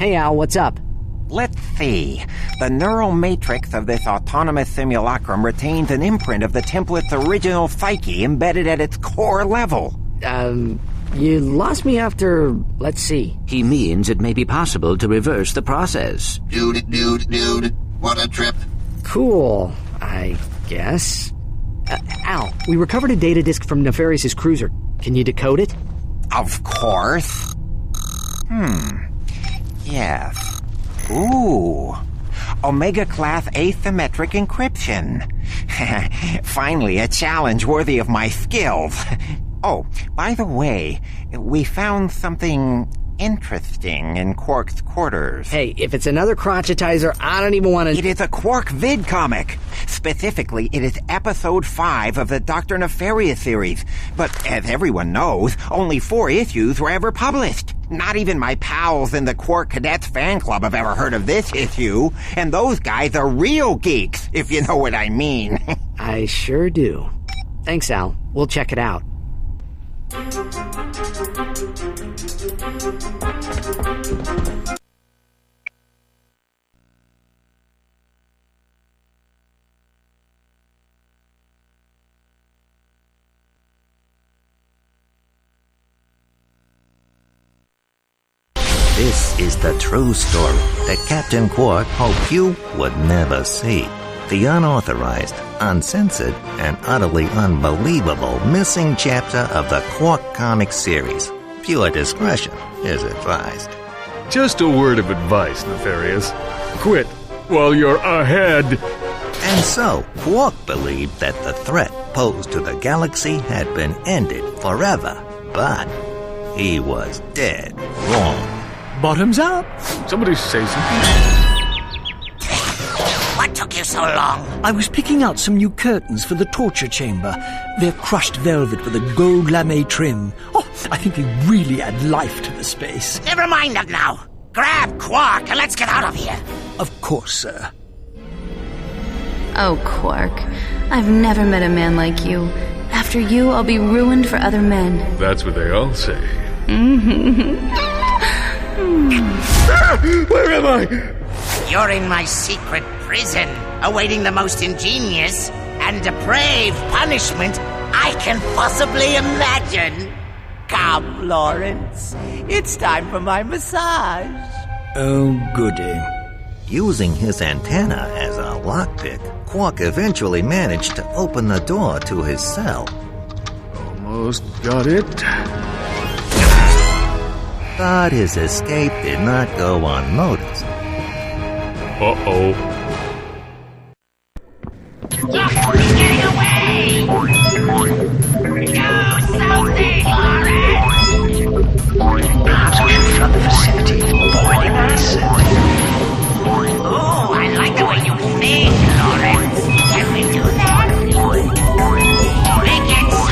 Hey Al, what's up? Let's see. The neural matrix of this autonomous simulacrum retains an imprint of the template's original psyche embedded at its core level. You lost me after... let's see. He means it may be possible to reverse the process. Dude. What a trip. Cool, I guess. Al, we recovered a data disk from Nefarious' cruiser. Can you decode it? Of course. Yes. Ooh. Omega-class asymmetric encryption. Finally, a challenge worthy of my skills. Oh, by the way, we found something interesting in Quark's quarters. Hey, if it's another crotchetizer, I don't even want to... It is a Quark Vid Comic. Specifically, it is episode 5 of the Dr. Nefarious series. But as everyone knows, only 4 issues were ever published. Not even my pals in the Quark Cadets fan club have ever heard of this issue. And those guys are real geeks, if you know what I mean. I sure do. Thanks, Al. We'll check it out. This is the true story that Captain Quark hoped you would never see. The unauthorized, uncensored, and utterly unbelievable missing chapter of the Quark comic series. Pure discretion is advised. Just a word of advice, Nefarious. Quit while you're ahead. And so, Quark believed that the threat posed to the galaxy had been ended forever. But he was dead wrong. Bottoms up. Somebody say something. What took you so long? I was picking out some new curtains for the torture chamber. They're crushed velvet with a gold lame trim. Oh, I think they really add life to the space. Never mind them now. Grab Quark and let's get out of here. Of course, sir. Oh, Quark. I've never met a man like you. After you, I'll be ruined for other men. That's what they all say. Where am I? You're in my secret prison, awaiting the most ingenious and depraved punishment I can possibly imagine. Come, Lawrence. It's time for my massage. Oh, goody. Using his antenna as a lockpick, Quark eventually managed to open the door to his cell. Almost got it. But his escape did not go unnoticed. Uh-oh. Look, he's getting away! Do something, Lawrence! Perhaps we should flood the facility, avoiding acid. Oh, I like the way you think, Lawrence. Can we do that? Make it so.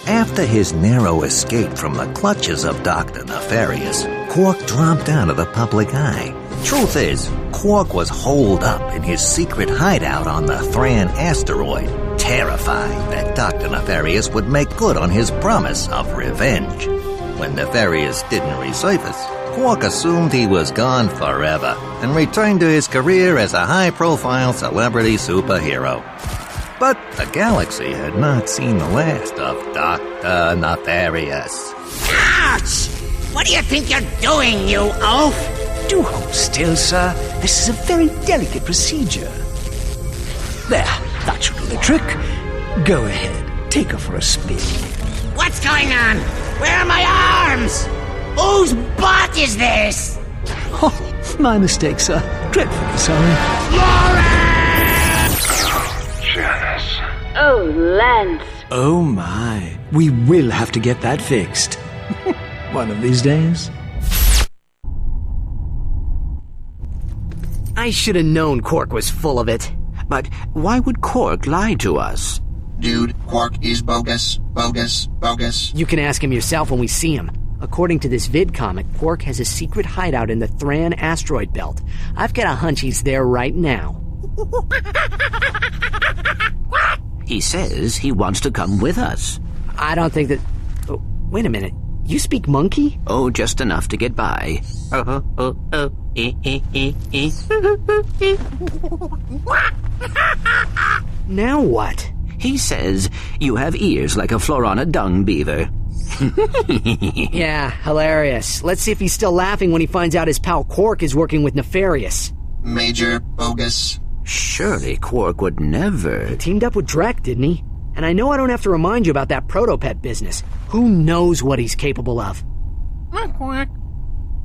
After his narrow escape from the clutches of Dr. Nefarious, Quark dropped out of the public eye. Truth is, Quark was holed up in his secret hideout on the Thran asteroid, terrified that Dr. Nefarious would make good on his promise of revenge. When Nefarious didn't resurface, Quark assumed he was gone forever and returned to his career as a high-profile celebrity superhero. But the galaxy had not seen the last of Dr. Nefarious. Ouch! What do you think you're doing, you oaf? Do hold still, sir. This is a very delicate procedure. There, that should do the trick. Go ahead, take her for a spin. What's going on? Where are my arms? Whose butt is this? Oh, my mistake, sir. Dreadfully sorry. Janice. Oh, Lance. Oh, my. We will have to get that fixed. One of these days. I should have known Quark was full of it. But why would Quark lie to us? Dude, Quark is bogus, bogus, bogus. You can ask him yourself when we see him. According to this vid comic, Quark has a secret hideout in the Thran asteroid belt. I've got a hunch he's there right now. He says he wants to come with us. I don't think that... Oh, wait a minute. You speak monkey? Oh, just enough to get by. Now what? He says you have ears like a Florana dung beaver. Yeah, hilarious. Let's see if he's still laughing when he finds out his pal Quark is working with Nefarious. Major bogus. Surely Quark would never... He teamed up with Drek, didn't he? And I know I don't have to remind you about that protopet business. Who knows what he's capable of? Quack.